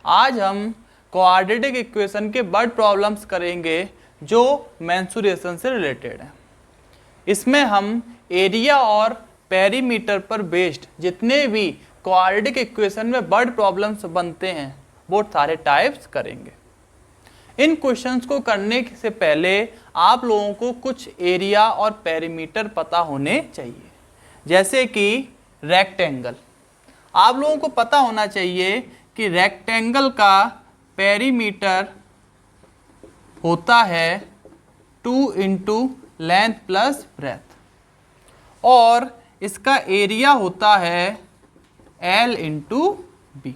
आज हम quadratic equation के वर्ड प्रॉब्लम्स करेंगे जो मेंसुरेशन से रिलेटेड है। इसमें हम एरिया और पेरीमीटर पर बेस्ड जितने भी क्वाड्रेटिक इक्वेशन में वर्ड प्रॉब्लम्स बनते हैं वो सारे टाइप्स करेंगे। इन क्वेश्चंस को करने से पहले आप लोगों को कुछ एरिया और पेरीमीटर पता होने चाहिए। जैसे कि रेक्टेंगल, आप लोगों को पता होना चाहिए कि रेक्टेंगल का पेरीमीटर होता है 2 इंटू लेंथ प्लस ब्रेथ और इसका एरिया होता है L इंटू बी।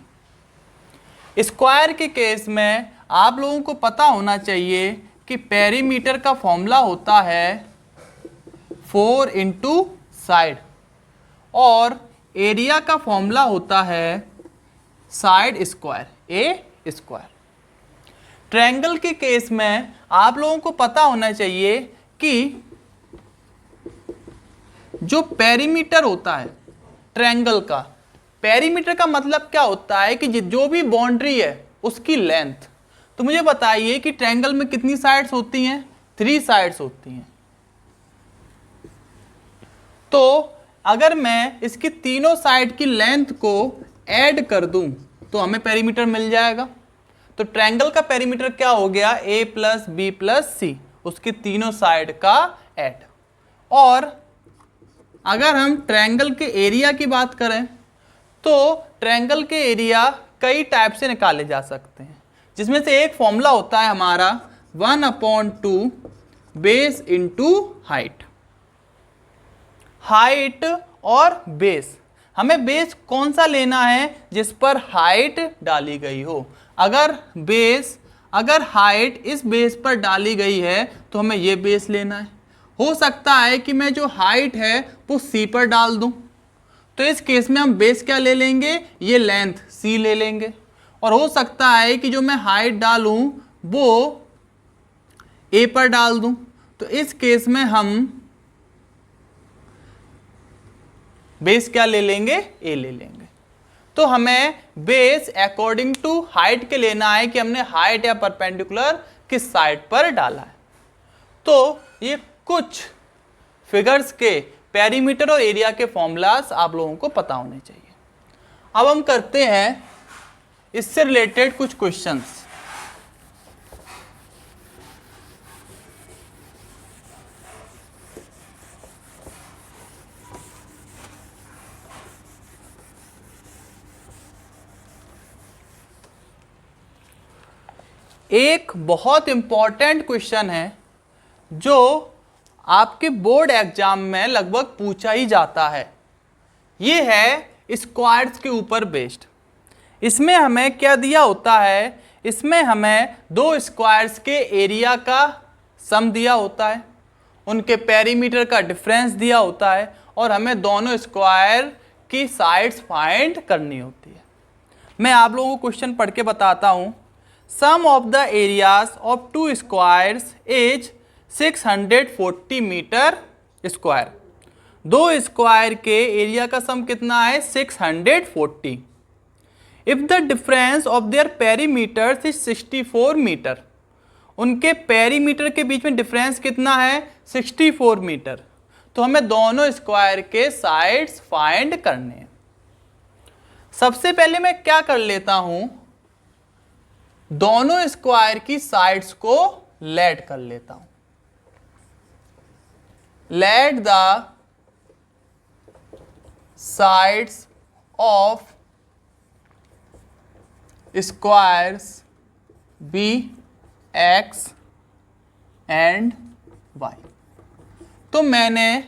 स्क्वायर के केस में आप लोगों को पता होना चाहिए कि पेरीमीटर का फॉर्मूला होता है 4 इंटू साइड और एरिया का फॉर्मूला होता है साइड स्क्वायर ए स्क्वायर। ट्रायंगल के केस में आप लोगों को पता होना चाहिए कि जो पेरीमीटर होता है ट्रायंगल का, पेरीमीटर का मतलब क्या होता है कि जो भी बाउंड्री है उसकी लेंथ। तो मुझे बताइए कि ट्रायंगल में कितनी साइड्स होती हैं? 3 साइड्स होती हैं। तो अगर मैं इसकी तीनों साइड की लेंथ को ऐड कर दूं तो हमें पेरीमीटर मिल जाएगा। तो ट्रायंगल का पेरीमीटर क्या हो गया? a प्लस बी प्लस सी, उसकी तीनों साइड का ऐड। और अगर हम ट्रायंगल के एरिया की बात करें तो ट्रायंगल के एरिया कई टाइप से निकाले जा सकते हैं, जिसमें से एक फॉर्मूला होता है हमारा 1/2 बेस इंटू हाइट। हाइट और बेस, हमें बेस कौन सा लेना है? जिस पर हाइट डाली गई हो। अगर हाइट इस बेस पर डाली गई है तो हमें ये बेस लेना है। हो सकता है कि मैं जो हाइट है वो सी पर डाल दूं, तो इस केस में हम बेस क्या ले लेंगे? ये लेंथ सी ले लेंगे। और हो सकता है कि जो मैं हाइट डालूं वो ए पर डाल दूं, तो इस केस में हम बेस क्या ले लेंगे? ए ले लेंगे। तो हमें बेस अकॉर्डिंग टू हाइट के लेना है कि हमने हाइट या परपेंडिकुलर किस साइड पर डाला है। तो ये कुछ फिगर्स के पेरीमीटर और एरिया के फॉर्मूलास आप लोगों को पता होने चाहिए। अब हम करते हैं इससे रिलेटेड कुछ क्वेश्चंस। एक बहुत इंपॉर्टेंट क्वेश्चन है जो आपके बोर्ड एग्जाम में लगभग पूछा ही जाता है। ये है स्क्वायर्स के ऊपर बेस्ड। इसमें हमें क्या दिया होता है? इसमें हमें 2 स्क्वायर्स के एरिया का सम दिया होता है, उनके पेरीमीटर का डिफरेंस दिया होता है और हमें दोनों स्क्वायर की साइड्स फाइंड करनी होती है। मैं आप लोगों को क्वेश्चन पढ़ के बताता हूँ। Sum of the areas of 2 squares is 640 metre square. 2 square के एरिया का सम कितना है? 640। If the difference of their perimeters is 64 metre, उनके पेरीमीटर के बीच में डिफरेंस कितना है? 64 मीटर। तो हमें दोनों स्क्वायर के साइड्स फाइंड करने हैं। सबसे पहले मैं क्या कर लेता हूं, दोनों स्क्वायर की साइड्स को लेट कर लेता हूं। Let the sides of squares be x and y. तो मैंने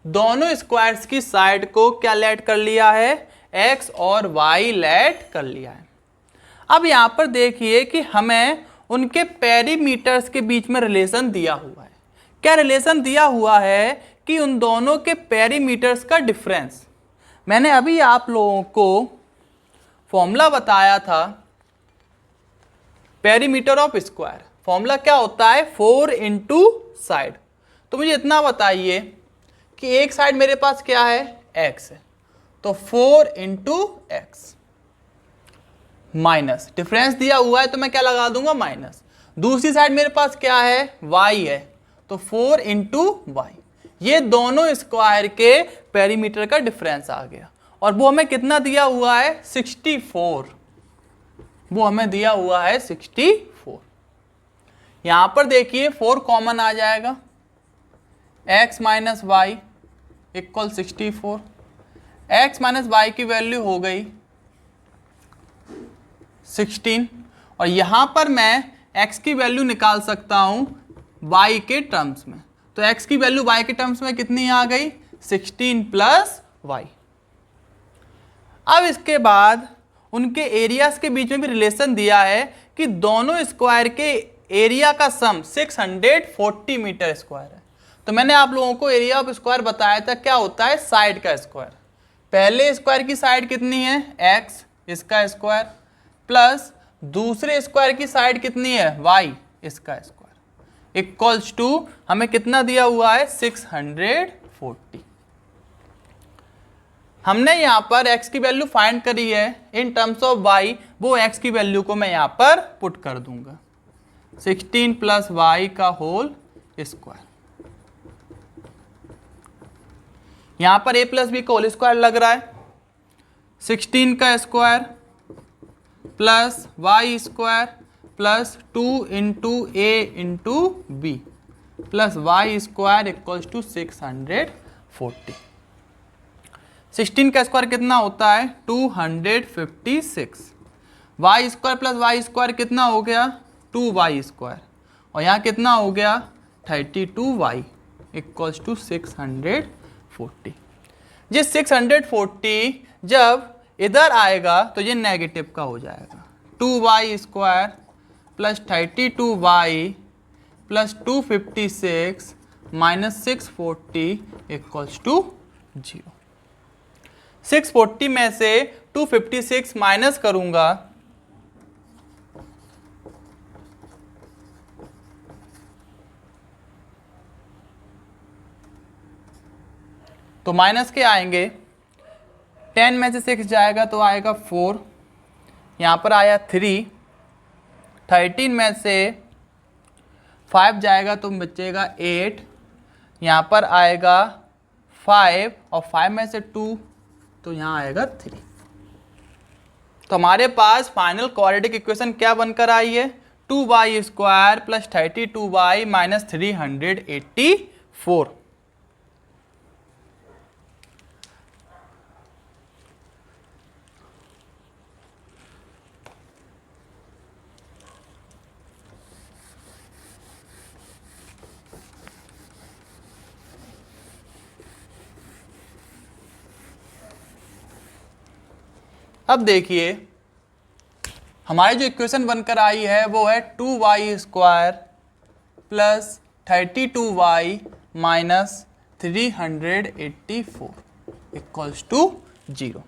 दोनों स्क्वायर्स की साइड को क्या लेट कर लिया है? एक्स और वाई लेट कर लिया है। अब यहां पर देखिए कि हमें उनके पेरीमीटर्स के बीच में रिलेशन दिया हुआ है। क्या रिलेशन दिया हुआ है? कि उन दोनों के पेरीमीटर्स का डिफरेंस। मैंने अभी आप लोगों को फॉर्मूला बताया था पेरीमीटर ऑफ स्क्वायर। फॉर्मूला क्या होता है? 4 इंटू साइड। तो मुझे इतना बताइए कि एक साइड मेरे पास क्या है? x है, तो 4 इंटू एक्स। माइनस, डिफरेंस दिया हुआ है तो मैं क्या लगा दूंगा माइनस। दूसरी साइड मेरे पास क्या है y है, तो 4 इंटू वाई, ये दोनों स्क्वायर के पेरीमीटर का डिफरेंस आ गया। और वो हमें कितना दिया हुआ है 64, वो हमें दिया हुआ है 64। यहां पर देखिए 4 कॉमन आ जाएगा, x minus y equal 64, x minus y की वैल्यू हो गई 16, और यहां पर मैं x की वैल्यू निकाल सकता हूं y के टर्म्स में। तो x की वैल्यू y के टर्म्स में कितनी आ गई 16 प्लस वाई। अब इसके बाद उनके एरियाज के बीच में भी रिलेशन दिया है कि दोनों स्क्वायर के एरिया का सम 640 मीटर स्क्वायर है। तो मैंने आप लोगों को एरिया ऑफ स्क्वायर बताया था क्या होता है, साइड का स्क्वायर। पहले स्क्वायर की साइड कितनी है x, इसका स्क्वायर, प्लस दूसरे स्क्वायर की साइड कितनी है y, इसका स्क्वायर, इक्वल्स टू हमें कितना दिया हुआ है 640। हमने यहाँ पर x की वैल्यू फाइंड करी है इन टर्म्स ऑफ y, वो x की वैल्यू को मैं यहाँ पर पुट कर दूंगा 16 प्लस वाई का होल स्क्वायर। यहाँ पर a प्लस बी का होल स्क्वायर लग रहा है, 16 का square plus y square plus 2 into a into b plus y square equals to 640। 16 का स्क्वायर कितना होता है 256, y square plus y square कितना हो गया 2y स्क्वायर, और यहाँ कितना हो गया 32y इक्वल्स टू 640। ये 640 जब इधर आएगा तो ये नेगेटिव का हो जाएगा, 2y square plus 32y plus 256 minus 640 equals to 0। 640 में से 256 माइनस करूंगा तो माइनस के आएंगे, 10 में से 6 जाएगा तो आएगा 4, यहाँ पर आया 3, 13 में से 5 जाएगा तो बचेगा 8, यहाँ पर आएगा 5 और 5 में से 2 तो यहाँ आएगा 3। तो हमारे पास फाइनल क्वाड्रेटिक इक्वेशन क्या बनकर आई है 2y square plus 32y minus 384। अब देखिए हमारी जो इक्वेशन बनकर आई है वो है 2y square plus 32y minus 384 equals to 0।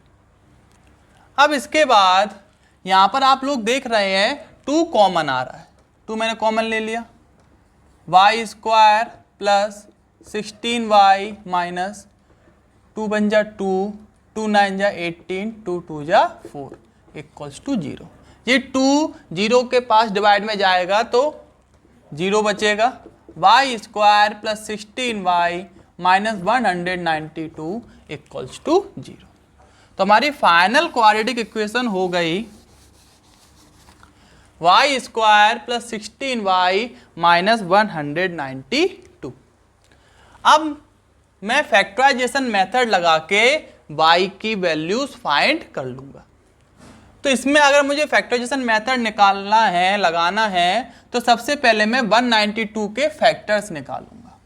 अब इसके बाद यहाँ पर आप लोग देख रहे हैं 2 कॉमन आ रहा है, 2 मैंने कॉमन ले लिया, y square plus 16y minus 2 बन जा 2, 2 9 जा 18, 2 2 जा 4 इक्वल्स टू 0। ये 2 0 के पास डिवाइड में जाएगा तो 0 बचेगा, y square plus 16y minus 192 equals to 0। तो हमारी फाइनल क्वाड्रेटिक इक्वेशन हो गई y square plus 16y minus 192। अब मैं फैक्टराइजेशन मेथड लगा के y की वैल्यूज फाइंड कर लूंगा। तो इसमें अगर मुझे फैक्टराइजेशन मेथड निकालना है, लगाना है, तो सबसे पहले मैं 192 के फैक्टर्स निकालूंगा।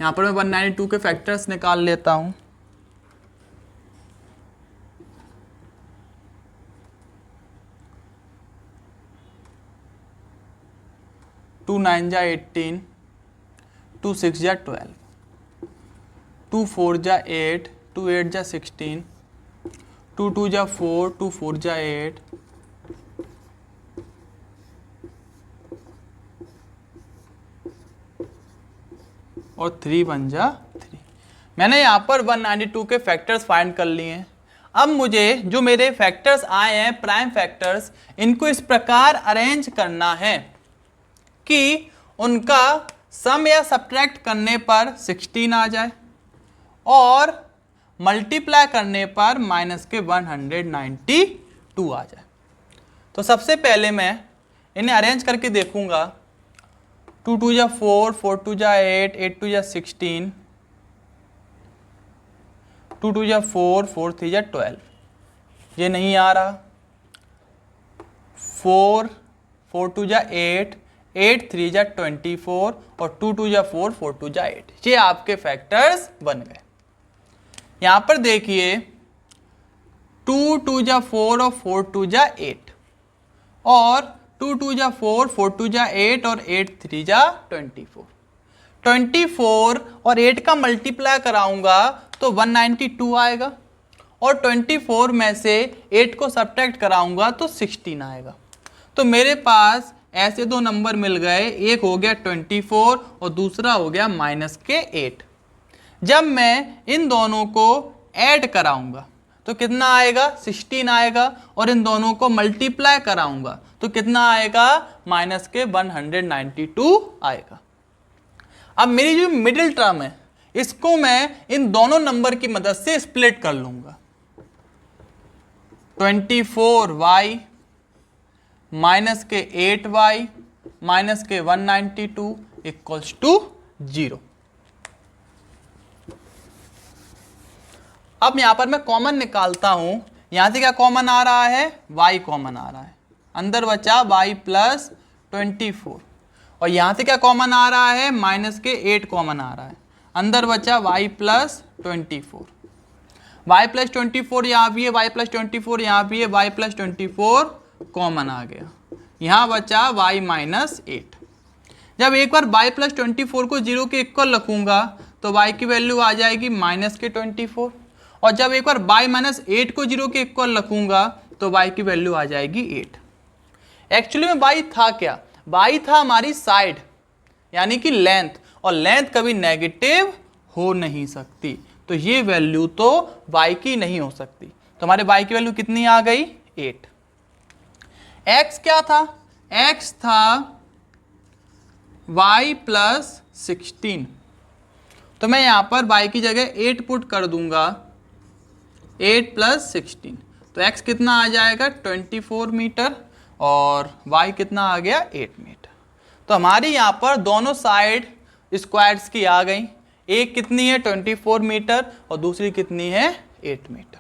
यहां पर मैं 192 के फैक्टर्स निकाल लेता हूं। टू 9 जा 18, 2 6 जा 12, 2 4 जा 8, 2 8 जा 16, 2 2 जा 4, 2 4 जा 8, और 3 1 जा 3। मैंने यहाँ पर 192 के फैक्टर्स फाइंड कर लिए हैं। अब मुझे जो मेरे फैक्टर्स आए हैं प्राइम फैक्टर्स, इनको इस प्रकार अरेंज करना है कि उनका सम या सब्ट्रैक्ट करने पर 16 आ जाए और मल्टीप्लाई करने पर -192 आ जाए। तो सबसे पहले मैं इन्हें अरेंज करके देखूंगा। 2 2 जा 4, 4 2 जा 8, 8 2 जा 16, 2 2 जा 4, 4 3 जा 12, ये नहीं आ रहा। 4 4 2 जा 8, 8 3 जा 24 और 2 2 जा 4, 4 2 जा 8, ये आपके फैक्टर्स बन गए। यहां पर देखिए 2 2 जा 4 और 4 2 जा 8 और 2 2 जा 4, 4 2 जा 8 और 8 3 जा 24। 24 और 8 का मल्टीप्लाई कराऊंगा तो 192 आएगा और 24 में से 8 को सब्ट्रैक्ट कराऊंगा तो 16 आएगा। तो मेरे पास ऐसे दो नंबर मिल गए, एक हो गया 24 और दूसरा हो गया -8। जब मैं इन दोनों को ऐड कराऊंगा तो कितना आएगा, 16 आएगा और इन दोनों को मल्टीप्लाई कराऊंगा तो कितना आएगा, -192 आएगा। अब मेरी जो मिडिल टर्म है इसको मैं इन दोनों नंबर की मदद से स्प्लिट कर लूंगा। 24y -8y -192 equals to 0। अब यहां पर मैं कॉमन निकालता हूं। यहां से क्या कॉमन आ रहा है, y कॉमन आ रहा है, अंदर बचा y + 24 और यहां से क्या कॉमन आ रहा है, -8 कॉमन आ रहा है, अंदर बचा y + 24। y + 24 यहाँ भी है, y + 24 यहाँ भी है, y + 24 कॉमन आ गया, यहाँ बचा y -8। जब एक बार y + 24 को 0 के इक्वल रखूंगा तो y की वैल्यू आ जाएगी -24 और जब एक बार y -8 को 0 के इक्वल रखूंगा तो y की वैल्यू आ जाएगी 8। एक्चुअली में y था क्या, y था हमारी साइड यानी कि लेंथ, और लेंथ कभी नेगेटिव हो नहीं सकती, तो ये वैल्यू तो y की नहीं हो सकती। तो हमारे y की वैल्यू कितनी आ गई, 8। x क्या था, x था y + 16, तो मैं यहां पर y की जगह 8 पुट कर दूंगा, 8 + 16, तो x कितना आ जाएगा 24 मीटर और y कितना आ गया 8 मीटर। तो हमारी यहाँ पर दोनों साइड स्क्वायर्स की आ गई, एक कितनी है 24 मीटर और दूसरी कितनी है 8 मीटर।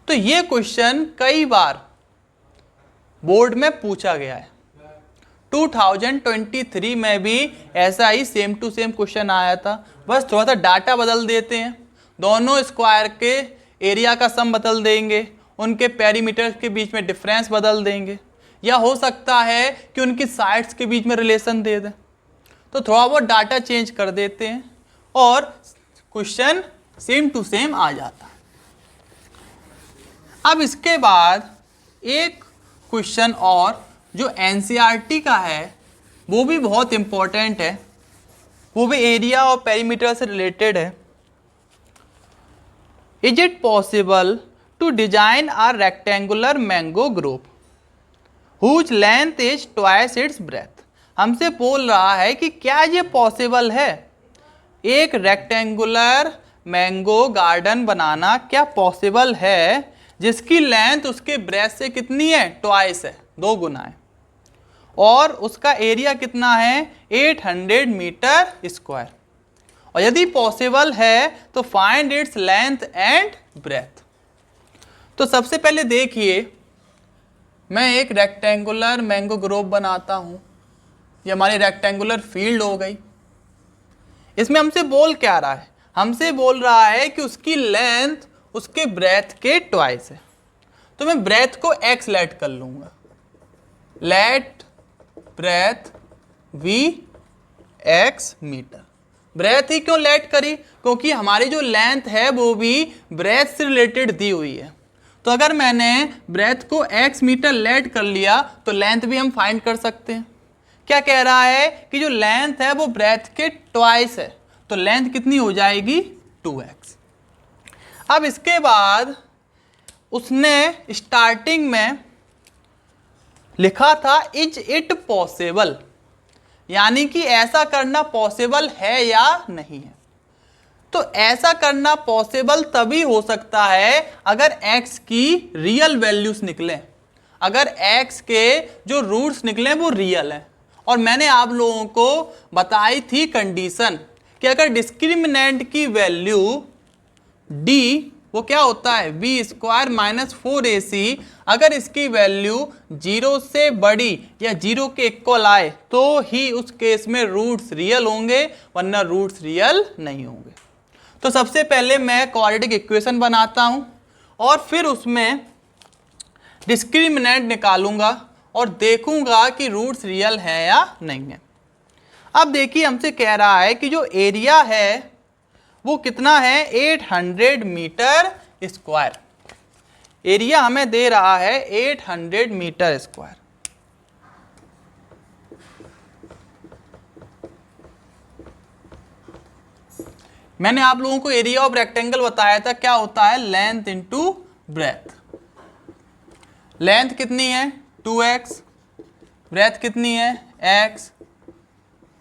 तो ये क्वेश्चन कई बार बोर्ड में पूछा गया है। 2023 में भी ऐसा ही सेम टू सेम क्वेश्चन आया था, बस थोड़ा सा डाटा बदल देते हैं, दोनों स्क्वायर के एरिया का सम बदल देंगे, उनके पेरीमीटर के बीच में डिफरेंस बदल देंगे, या हो सकता है कि उनकी साइड्स के बीच में रिलेशन दे दें, तो थोड़ा बहुत डाटा चेंज कर देते हैं और क्वेश्चन सेम टू सेम आ जाता है। अब इसके बाद एक क्वेश्चन और जो एनसीईआरटी का है वो भी बहुत इंपॉर्टेंट है, वो भी एरिया और पेरीमीटर से रिलेटेड है। Is it possible to design a rectangular mango grove whose length is twice its breadth. हमसे बोल रहा है कि क्या ये पॉसिबल है, एक रेक्टेंगुलर मैंगो गार्डन बनाना क्या पॉसिबल है जिसकी लेंथ उसके ब्रेथ से कितनी है, ट्वाइस है, 2 गुना है, और उसका एरिया कितना है 800 मीटर स्क्वायर, और यदि पॉसिबल है तो find its length and breadth. तो सबसे पहले देखिए, मैं एक रेक्टेंगुलर मैंगो ग्रुप बनाता हूं, ये हमारी रेक्टेंगुलर फील्ड हो गई। इसमें हमसे बोल क्या रहा है, हमसे बोल रहा है कि उसकी लेंथ उसके ब्रेथ के ट्वाइस है, तो मैं ब्रेथ को x लेट कर लूंगा, let breadth v x metre. Breadth ही क्यों लेट करी, क्योंकि हमारी जो लेंथ है वो भी ब्रेथ से रिलेटेड दी हुई है, तो अगर मैंने ब्रेथ को x मीटर लेट कर लिया तो लेंथ भी हम फाइंड कर सकते हैं। क्या कह रहा है कि जो लेंथ है वो ब्रेथ के ट्वाइस है, तो लेंथ कितनी हो जाएगी 2x। अब इसके बाद उसने स्टार्टिंग में लिखा था इज इट पॉसिबल, यानी कि ऐसा करना पॉसिबल है या नहीं है। तो ऐसा करना पॉसिबल तभी हो सकता है अगर x की रियल वैल्यूज निकले, अगर x के जो रूट्स निकले वो रियल है। और मैंने आप लोगों को बताई थी कंडीशन कि अगर डिस्क्रिमिनेंट की वैल्यू d वो क्या होता है b² माइनस 4ac, अगर इसकी वैल्यू 0 से बड़ी या 0 के इक्वल आए तो ही उस केस में रूट्स रियल होंगे, वरना रूट्स रियल नहीं होंगे। तो सबसे पहले मैं क्वाड्रेटिक इक्वेशन बनाता हूं और फिर उसमें डिस्क्रिमिनेंट निकालूंगा और देखूंगा कि रूट्स रियल है या नहीं है। अब देखिए हमसे कह रहा है कि जो एरिया है वो कितना है 800 मीटर स्क्वायर। एरिया हमें दे रहा है 800 मीटर स्क्वायर। मैंने आप लोगों को एरिया ऑफ रेक्टेंगल बताया था क्या होता है लेंथ इंटू ब्रेथ। लेंथ कितनी है 2x, ब्रेथ कितनी है x,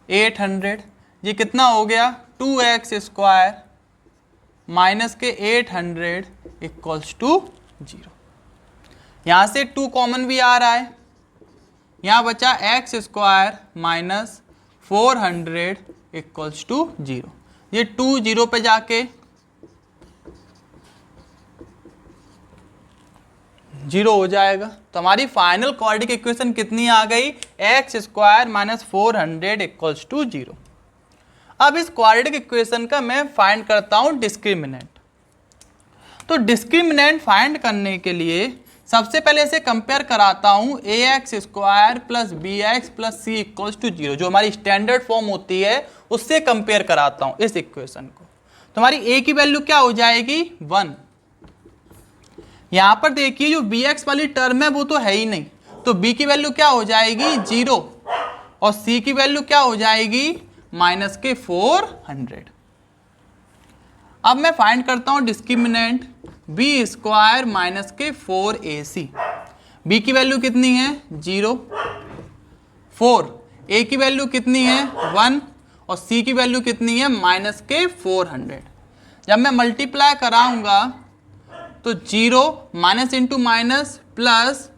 800, ये कितना हो गया 2x स्क्वायर माइनस के 800 इक्वल्स टू 0। यहाँ से 2 कॉमन भी आ रहा है, यहाँ बचा x square minus 400 equals to 0। ये 2 0 पे जाके 0 हो जाएगा। तो हमारी फाइनल क्वाड्रेटिक इक्वेशन कितनी आ गई x² माइनस 400 इक्वल्स टू 0। अब इस क्वाड्रेटिक इक्वेशन का मैं फाइंड करता हूं डिस्क्रिमिनेंट। तो डिस्क्रिमिनेंट फाइंड करने के लिए सबसे पहले इसे कंपेयर कराता हूं ax² plus bx plus c equals to 0, जो हमारी स्टैंडर्ड फॉर्म होती है उससे कंपेयर कराता हूं इस इक्वेशन को। तो हमारी a की वैल्यू क्या हो जाएगी 1। यहां पर देखिए जो bx वाली टर्म है वो तो है ही नहीं, तो b की वैल्यू क्या हो जाएगी 0 और c की वैल्यू क्या हो जाएगी माइनस के 400। अब मैं फाइंड करता हूं डिस्क्रिमिनेंट b² माइनस के 4ac। b की वैल्यू कितनी है 0, 4, a की वैल्यू कितनी है 1 और c की वैल्यू कितनी है माइनस के 400। जब मैं मल्टीप्लाई कराऊंगा तो 0 माइनस इंटू माइनस प्लस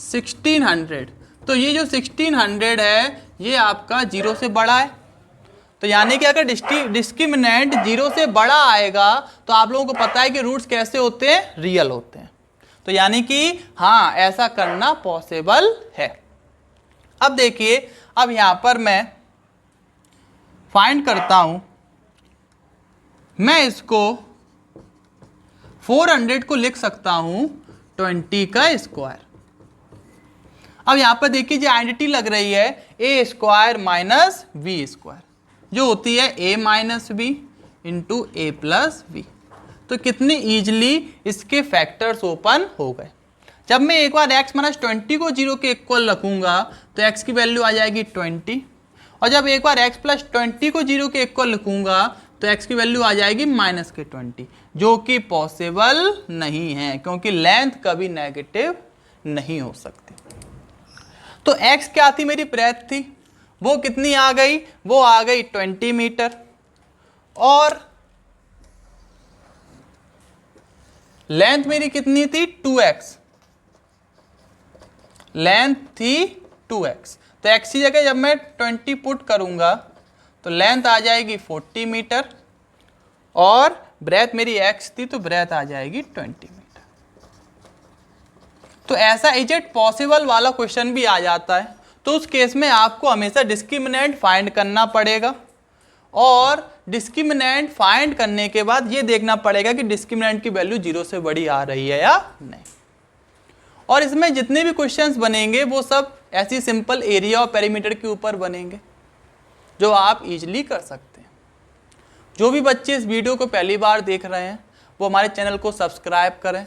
1600, तो ये जो 1600 है ये आपका 0 से बड़ा है। तो यानी कि अगर डिस्क्रिमिनेंट 0 से बड़ा आएगा तो आप लोगों को पता है कि रूट्स कैसे होते हैं रियल होते हैं। तो यानी कि हाँ ऐसा करना पॉसिबल है। अब देखिए अब यहां पर मैं फाइंड करता हूं, मैं इसको 400 को लिख सकता हूं 20 का स्क्वायर। अब यहां पर देखिए जो आइडेंटिटी लग रही है a² माइनस b², जो होती है a minus b into a plus b. तो कितनी ईजिली इसके फैक्टर्स ओपन हो गए। जब मैं एक बार x माइनस 20 को 0 के इक्वल रखूंगा तो x की वैल्यू आ जाएगी 20, और जब एक बार x प्लस 20 को 0 के इक्वल लिखूंगा तो x की वैल्यू आ जाएगी माइनस के 20, जो कि पॉसिबल नहीं है क्योंकि लेंथ कभी नेगेटिव नहीं हो सकती। तो x क्या थी मेरी ब्रेथ थी, वो कितनी आ गई, वो आ गई 20 मीटर, और लेंथ मेरी कितनी थी 2x, लेंथ थी 2x। तो x की जगह जब मैं 20 पुट करूंगा तो लेंथ आ जाएगी 40 मीटर और ब्रेथ मेरी x थी तो ब्रेथ आ जाएगी 20 मीटर। तो ऐसा इज इट पॉसिबल वाला क्वेश्चन भी आ जाता है। तो उस केस में आपको हमेशा डिस्क्रिमिनेंट फाइंड करना पड़ेगा, और डिस्क्रिमिनेंट फाइंड करने के बाद ये देखना पड़ेगा कि डिस्क्रिमिनेंट की वैल्यू 0 से बड़ी आ रही है या नहीं। और इसमें जितने भी क्वेश्चंस बनेंगे वो सब ऐसी सिंपल एरिया और पेरीमीटर के ऊपर बनेंगे जो आप इजीली कर सकते हैं। जो भी बच्चे इस वीडियो को पहली बार देख रहे हैं वो हमारे चैनल को सब्सक्राइब करें,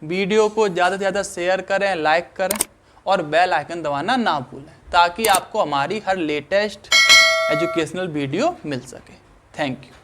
वीडियो को ज़्यादा से ज़्यादा शेयर करें, लाइक करें और बेल आइकन दबाना ना भूलें ताकि आपको हमारी हर लेटेस्ट एजुकेशनल वीडियो मिल सके। Thank you.